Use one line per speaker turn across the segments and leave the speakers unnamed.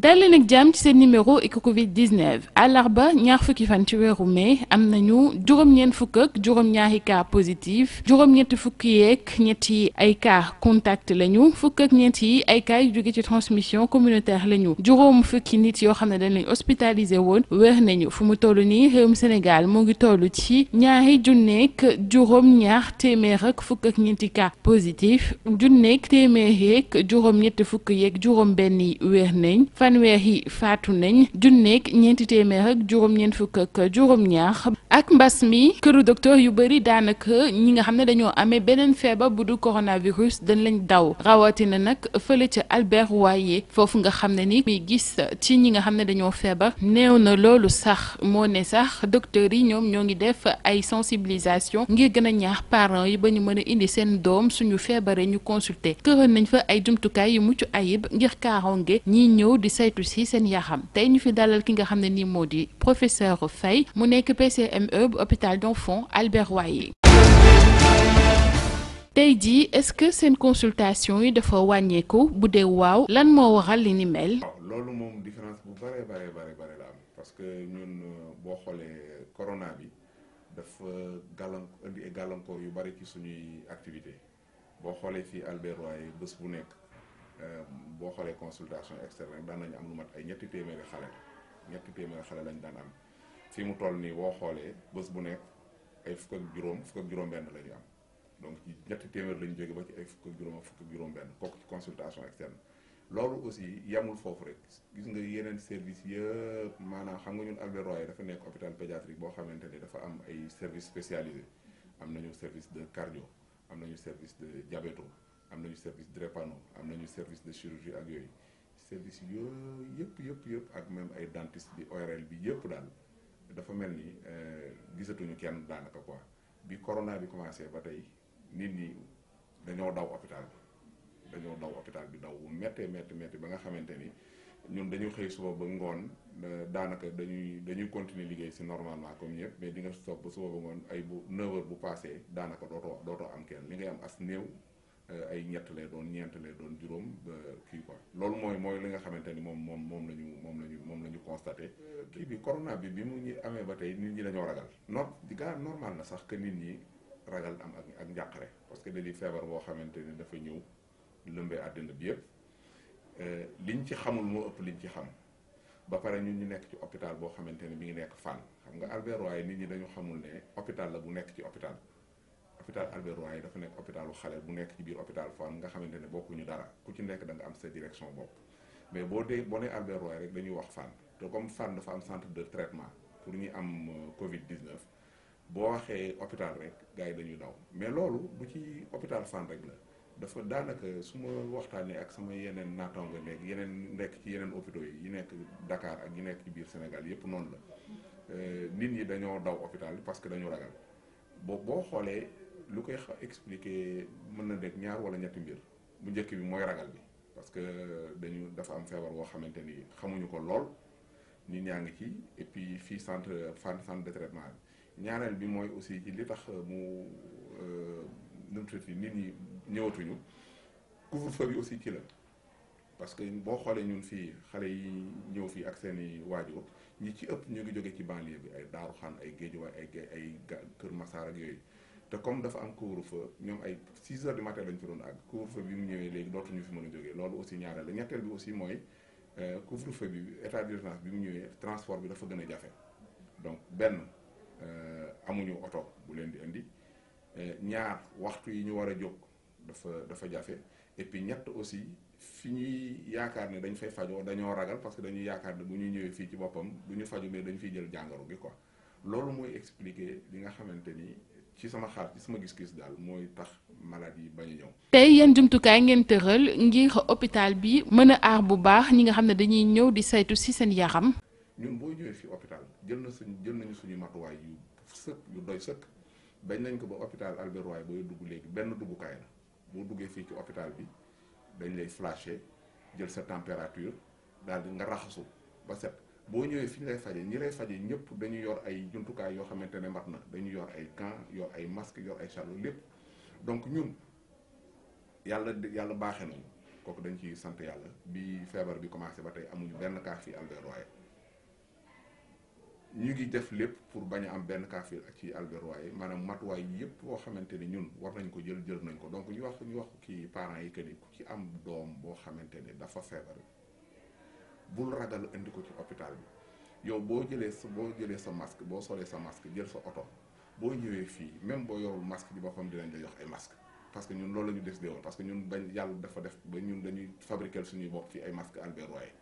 dal leen ak jàmm ci seen numéro Eco Covid 19 àllarba ñaar fukki fan ci weeru mai am nañu juróom-ñeent fukk ak juróom-ñaari cas positif juróom-ñetti fukki yeeg ñetti ay cas contact lañu fukk ak ñeent yi ay cas yu jóge ci transmission communautaire lañu juróom fukki nit yoo xam ne dañ leen hospitalisé woon wér nañu fu mu toll nii réewum Sénégal mu ngi toll ci ñaari junneeg juróom-ñaar téeméer ak fukk ak ñeenti cas positif junneeg téeméer yeeg juróom-ñetti fukk yeeg juróom-benn yi wér nañ. fanweer yi faatu nañ junneeg ñeenti téeméer ak juróom-ñeent fukk ak juróom-ñaar ak mbas mi këru docteur yu bëri daanaka ñi nga xam ne dañoo amee beneen feebar bu du coronavirus dañ lañ daw rawatina nag fële ca Albert Royer foofu nga xam ne ni muy gis ci ñi nga xam ne dañoo feebar néew na loolu sax moo ne sax docteur yi ñoom ñoo ngi def ay sensibilisation ngir gën a ñaax parents yi ba ñu mën a indi seen doom suñu feebaree ñu consulter këral nañ fa ay jumtukaay yu mucc ayib ngir kaaronge ñi ñëw di saytu si seen yaxam tey ñu fi dalal ki nga xam ne nii moo di professeur Faye mu nekk PCME bu hôpital d'enfants Albert Royer. tey jii est-ce que seen consultation yi dafa wàññeeku bu dee waaw lan moo waral li ni mel.
loolu moom différence bu bare la am parce que ñun boo xoolee corona bi dafa indi ay gàllankoor yu bari ci suñuy activité boo xoolee fii Albert Royer bés bu nekk. boo xoolee consultation externe daan nañu am lu mat ay ñetti téeméeri xale lañ daan am fii mu toll nii boo xoolee bés bu nekk ay fukk ak juróom-benn la ñu am donc ci ñetti téeméer lañu jóge ba ci ay fukk ak juróom-benn kooku ci consultation externe loolu aussi yamul foofu rek gis nga yeneen service yëpp maanaam xam nga ñun Albert Royer dafa nekk hôpital pédiatrique boo xamante ni dafa am ay service spécialisé am nañu service de cardio am nañu service de diabéto am nañu service drépano am nañu service de chirurgie ak yooyu service yooyu yëpp ak même ay dentiste bi ORL bi yëpp daal dafa mel ni gisatuñu kenn daanaka quoi bi corona bi commencé ba tey nit ñi dañoo daw hôpital bi daw bu méttee ba nga xamante ni ñun dañu xëy suba ba ngoon daanaka dañuy continuer liggéey si normalement comme ñëpp mais di nga toog ba suba ba ngoon ay bu 9h bu passé daanaka dootoo am kenn li ngay am as néew. ay ñett lay doon ñeent lay doon juróom kii quoi loolu mooy li nga xamante ni moom la ñu constaté. kii bi corona bi mu ñu amee ba tey nit ñi dañoo ragal normal na sax que nit ñi ragal am ak njàqare parce que dañuy feebar boo xamante ni dafa ñëw lëmbee àddina bi yëpp liñ ci xamul moo ëpp liñ ci xam ba pare ñun ñu nekk ci hôpital boo xamante ni mi ngi nekk Fann xam nga Albert Royer nit ñi dañu xamul ne hôpital la bu nekk ci hôpital Albert Royer dafa nekk hôpitalu xale bu nekk ci biir hôpital Fann nga xamante ne bokkuñu dara ku ci nekk da nga am sa direction bopp mais boo nee Albert Royer rek dañuy wax Fann te comme Fann dafa am centre de traitement pour ñi am Covid 19 boo waxee hôpital rek gars yi dañuy daw mais loolu du ci hôpital Fann rek la dafa daanaka su ma waxtaanee ak sama yeneen naataango nekk ci yeneen hôpitaux yi nekk Dakar ak yi nekk ci biir Sénégal yépp noonu la nit ñi dañoo daw hôpital parce que dañu ragal boo xoolee. lu koy expliquer mën na nekk ñaar wala ñetti mbir bu njëkk bi mooy ragal bi parce que dafa am feebar boo xamante ni xamuñu ko lool nit ñaa ngi ci et puis fii centre de traitement bi ñaareel bi mooy aussi ci li tax mu numtati nit ñi ñëwatuñu couvre-feu bi aussi ci la parce que boo xoolee ñun fii xale yi ñëw fii ak seeni waajur ñi ci ëpp ñu ngi jóge ci banlieue bi ay Daaru Xaan ay Géejawaay ay Kër Massar ak yooyu te comme dafa am couvre-feu ñoom ay 6 heures du matin lañ fi doon àgg couvre-feu bi mu ñëwee léegi dootuñu fi mën a jógee loolu aussi ñaareel la ñetteel bi aussi mooy couvre-feu bi état d'urgence bi mu ñëwee transport bi dafa gën a jafe donc benn amuñu oto bu leen di indi ñaar waxtu yi ñu war a jóg dafa jafe et puis ñett aussi fi ñuy yaakaar ne dañ fay fajoo dañoo ragal parce que dañuy yaakaar ne bu ñuy ñëwee fii ci boppam du ñu faju mais dañu fiy jël jàngoro gi quoi loolu mooy expliquer li nga xamante ni. ci sama gis-gis daal mooy tax maladie yi bañ a ñëw.
tey yan jumtukaay ngeen tëral ngir hôpital bi mën a aar bu baax ñi nga xam ne dañuy ñëw di saytu ci seen yaram.
ñun boo ñëwee fii hôpital jël nañu suñu matuwaay yu doy sëkk bañ nañ ko ba hôpital Albert Royer booy dugg léegi benn duggukaay la boo duggee fii ci hôpital bi dañ lay flasher jël sa température daal di nga raxasu ba set. boo ñëwee fi ñu lay faje ñi lay faje ñëpp dañu yor ay jumtukaay yoo xamante ne mat na dañu yor ay gants yor ay masques yor ay charlotte lépp donc ñun yàlla baaxee nañu kooku dañ ciy sant yàlla bi feebar bi commencé ba tey amuñu benn cas fii Albert Royer. ñu ngi def lépp pour bañ a am benn cas fii ci Albert Royer maanaam matuwaay yëpp boo xamante ni ñun war nañ ko jël nañ ko donc ñu wax kii parents yi que ni ku ci am doom boo xamante ni dafa feebar bul ragal indi ko ci hôpital bi yow boo jëlee sa masque boo solee sa masque jël sa oto boo ñëwee fii même boo yorul masque bi boppam dinañ la jox ay masque parce que ñun loolu la ñu décidé woon parce que ñun bañ yàlla dafa def ba ñun dañuy fabriquer suñuy bopp fii ay masque Albert Royer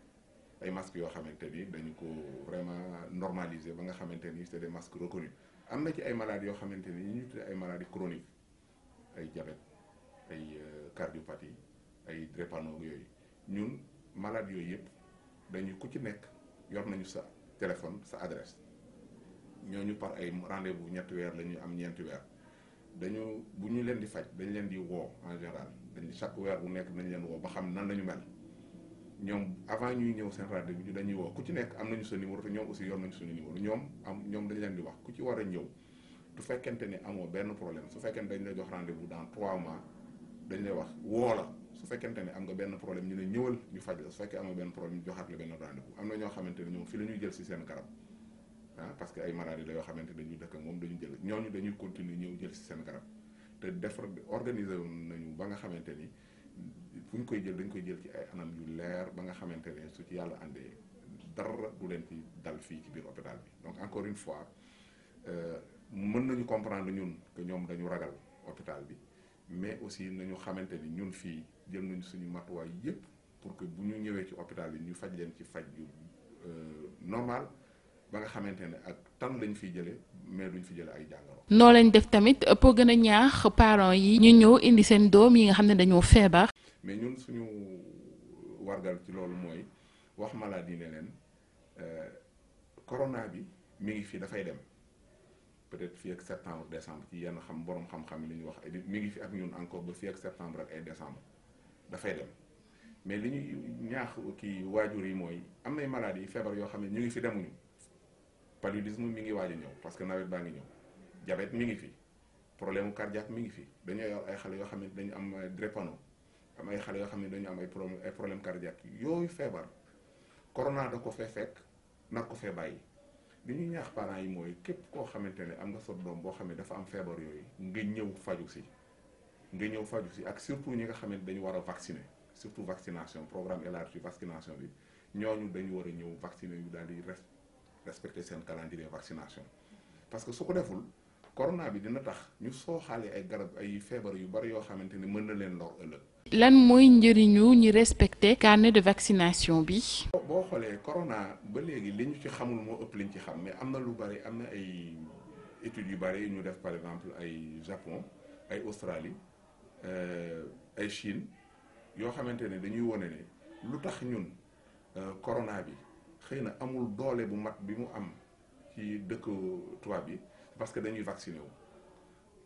ay masques yoo xamante ni dañu ko vraiment normaliser ba nga xamante ni c'est des masques reconnus am na ci ay maladies yoo xamante ni ñu tuddee ay maladies chroniques ay diabète ay cardiopathie ay drépano yooyu ñun maladies yooyu yëpp dañu ku ci nekk yor nañu sa téléphone sa adresse ñooñu par ay rendez-vous ñetti weer la ñuy am ñeenti weer dañu bu ñu leen di faj dañ leen di woo en général chaque weer bu nekk nañ leen woo ba xam nan lañu mel. ñoom avant ñuy ñëw seen rendez-vous bi dañuy wax ku ci nekk am nañu sa numéro te ñoom aussi yor nañu suñu numéro ñoom dañ leen di wax ku ci war a ñëw su fekkente ni amoo benn problème su fekkente dañ lay jox rendez-vous dans 3 mois dañ lay wax woo la su fekkente ni am nga benn problème ñu ne ñëwal ñu faj la su fekkee amoo benn problème ñu joxaat la benn rendez-vous am na ñoo xamante ni ñoom fi la ñuy jël si seen garab parce que ay maladies la yoo xamante dañuy dëkk ak moom dañu jël ñooñu dañuy continuer ñëw jël si seen garab te organiser nañu ba nga xamante ni fu ñu koy jël dañ koy jël ci ay anam yu leer ba nga xamante ne su ci yàlla àndee dara du leen ci dal fii ci biir hôpital bi donc encore une fois mën nañu comprendre ñun que ñoom dañu ragal hôpital bi mais aussi nañu xamante ni ñun fii jël nañu suñu matuwaay yépp pour que bu ñu ñëwee ci hôpital bi ñu faj leen ci faj yu normal ba nga xamante ne ak tan lañ fiy jëlee mais duñ fi jëlee ay jàngoro.
noo lañ def tamit pour gën a ñaax parents yi ñu ñëw indi seen doom yi nga xam ne dañoo feebar.
mais ñun suñu wargal ci loolu mooy wax maladie ne leen corona bi mi ngi fi dafay dem peut-être fii ak septembre décembre ci yenn borom xam-xam yi li ñuy wax mi ngi fi ak ñun encore ba fii ak septembre ak ay décembre dafay dem mais li ñuy ñaax kii waajur yi mooy am nay maladies yi feebar yoo xam ne ñu ngi fi demuñu. paludisme mi ngi waaj a ñëw parce que nawet baa ngi ñëw diabète mi ngi fi problème cardiaque mi ngi fi dañoo yor ay xale yoo xam ne dañu am drépano am ay xale yoo xam ne dañu am ay problème cardiaque yooyu feebar corona da ko fee fekk nar ko fee bàyyi li ñuy ñaax parents yi mooy képp koo xamante ne am nga sa doom boo xam ne dafa am feebar yooyu nga ñëw faju si ak surtout ñi nga xam ne dañu war a vacciner surtout vaccination programme élargi vaccination bi ñooñu dañu war a ñëw vacciner yu daal di respecter seen calendrier vaccination parce que su ko deful corona bi dina tax ñu sooxaale ay garab ay feebar yu bari yoo xamante ni mën na leen lor ëllëg.
lan mooy njëriñu ñi respecter carnet de vaccination bi.
boo xoolee corona ba léegi li ñu ci xamul moo ëpp liñ ci xam mais am na lu bari am na ay études yu bari ñu def par exemple ay Japon ay Australie ay Chine yoo xamante ne dañuy wone ne lu tax ñun corona bi. xëy na amul doole bu mat bi mu am ci dëkk tubaab bi parce que dañuy vacciné wu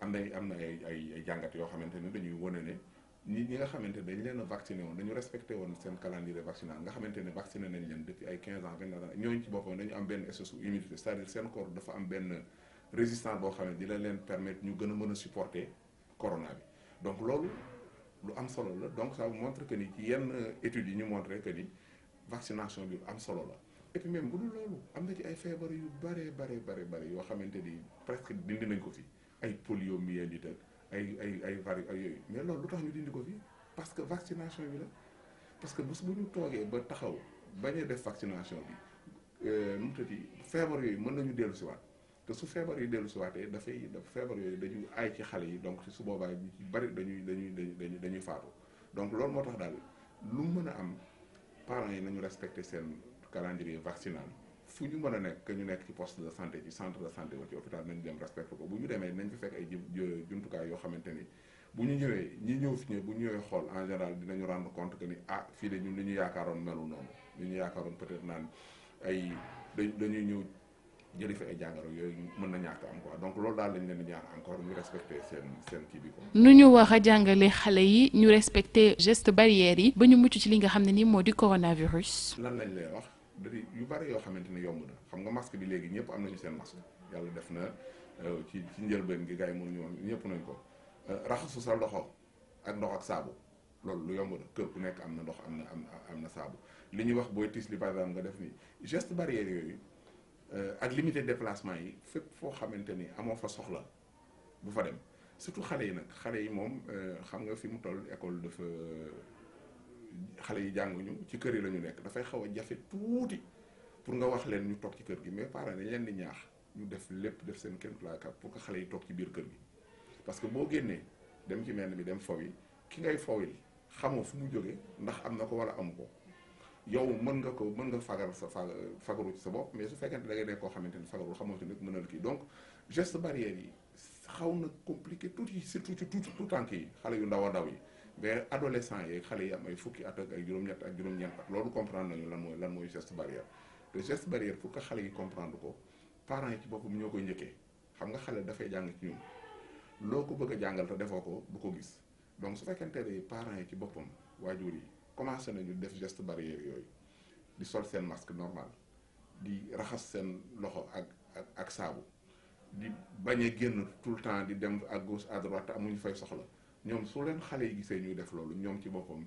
am na ay jàngat yoo xamante ne dañuy wane ne ñi nga xamante dañ leen a vacciné woon dañu respecté woon seen calendrier vaccinal nga xamante ne vacciné nañ leen depuis ay 15 ans 20 ans ñooñu ci boppam dañu am benn espèce de immunité c'est-à-dire seen corps dafa am benn résistance boo xam ne dina leen permettre ñu gën a mën a supporter corona bi donc loolu lu am solo la donc ça montre que ni ci yenn études yi ñu montré que ni vaccination bi am solo la. et puis même bu dul loolu am na ci ay feebar yu bare yoo xamante ni presque dindi nañ ko fi ay poliomyélite ay vari ay yooyu mais loolu lu tax ñu dindi ko fi parce que vaccination bi la parce que bés bu ñu toogee ba taxaw bañ a def vaccination bi nu mu tëddi feebar yooyu mën nañu dellu si waat te su feebar yi dellu si waatee feebar yooyu dañuy aay ci xale yi donc su boobaa ñu ci bari dañuy faatu donc loolu moo tax daal lu mën a am parents yi nañu respecter seen calendrier vaccinal fu ñu mën a nekk que ñu nekk ci poste de santé ci centre de santé wala ci hôpital nañu dem respecté ko bu ñu demee nañ fi fekk ay jumtukaay yoo xamante ni bu ñu ñëwee bu ñu ñëwee xool en général dinañu rendre compte que ni fii de ñun li ñu yaakaaroon melu noonu li ñu yaakaaroon peut-être naan ay dañuy ñëw jëli fi ay jàngoro yooyu mën na ñàkk am quoi donc loolu daal lañ leen di ñaan encore ñu respecté seen kii bi ko
nu ñu wax a jàngale xale yi ñu respecté geste barrière yi ba ñu mucc ci li nga xam ne ni moo di coronavirus.
lan lañ lay wax yu bari yoo xamante ne yomb na xam nga masque bi léegi ñëpp am nañu seen masque yàlla def na ci njëlbeen gi gars yi mënuñu woon ñëpp nañ ko raxasu sa loxo ak ndox ak saabu loolu lu yomb na kër ku nekk am na ndox am na saabu li ñuy wax booy tis li par exemple nga def ni geste barrière yooyu ak limité déplacement yi fépp foo xamante ni amoo fa soxla bu fa dem surtout xale yi nag xale yi moom xam nga fi mu toll école dafa xale yi jànguñu ci kër yi la ñu nekk dafay xaw a jafe tuuti pour nga wax leen ñu toog ci kër gi mais parents dañ leen di ñaax ñu def lépp def seen kéem tolluwaay pour que xale yi toog ci biir kër gi parce que boo génnee dem ci mel mi dem fow yi ki ngay fowil xamoo fu mu jógee ndax am na ko wala amu ko yow mën nga fagaru ci sa bopp mais su fekkente da ngay nekk koo xamante ni fagaru xamoo ci nag mënal kii donc geste barrière yi xaw na compliqué tuuti surtout ci tout tànk yi xale yu ndaw a ndaw yi mais adolescent yi xale yi am ay fukki at ak ay juróom-ñett ak juróom-ñeent at loolu comprendre nañu lan mooy geste barrière te geste barrière pour que xale yi comprendre ko parents yi ci boppam ñoo koy njëkkee xam nga xale dafay jàng ci ñun loo ko bëgg a jàngal te defoo ko du ko gis donc su fekkente ne parents yi ci boppam waajur yi commencé nañu def geste barrière yooyu di sol seen masque normal di raxas seen loxo ak saabu di bañ a génn tout le temps di dem à gauche à droite te amuñu fay soxla ñoom su leen xale yi gisee ñuy def loolu ñoom ci boppam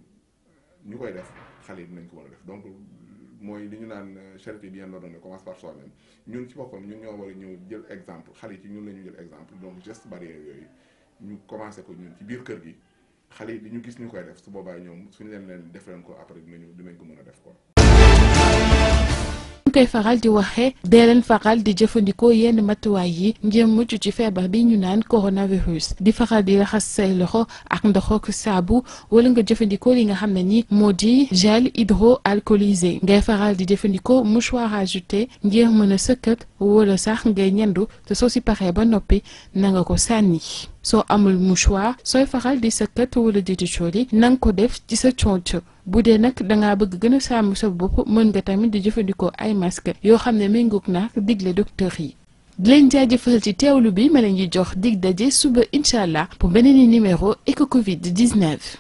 ñu koy def xale yi dinañ ko mën a def donc mooy li ñu naan charité bien ordonnée commence par soi-même ñun ci boppam ñun ñoo war a ñëw jël exemple xale yi ci ñun la ñu jël exemple donc geste barrière yooyu ñu commencé ko ñun ci biir kër gi xale yi di ñu gis ñu koy def su boobaa ñoom suñu leen def leen ko après dinañ ko mën a def ko.
koy faral di waxee dee leen faral di jëfandikoo yenn matuwaay yi ngir mucc ci feebar bi ñu naan coronavirus di faral di raxas say loxo ak ndox ak saabu wala nga jëfandikoo li nga xam ne ni moo di gel hydroalcoolisé ngay faral di jëfandikoo mouchoir à jeter ngir mën a sëkkat wala sax ngay ñendu te soo si paree ba noppi na nga ko sànni. soo amul mouchoir sooy faral di sëkkat wala di tichooli na nga ko def ci sa conc bu dee nag dangaa bëgg gën a sàmm sa bopp mën nga tamit di jëfandikoo ay masque yoo xam ne méngoog naa digle docteur yi. di leen jaajëfal ci teewlu bi ma leen di jox dig daje suba incha allah pour beneen numéro Eco Covid 19.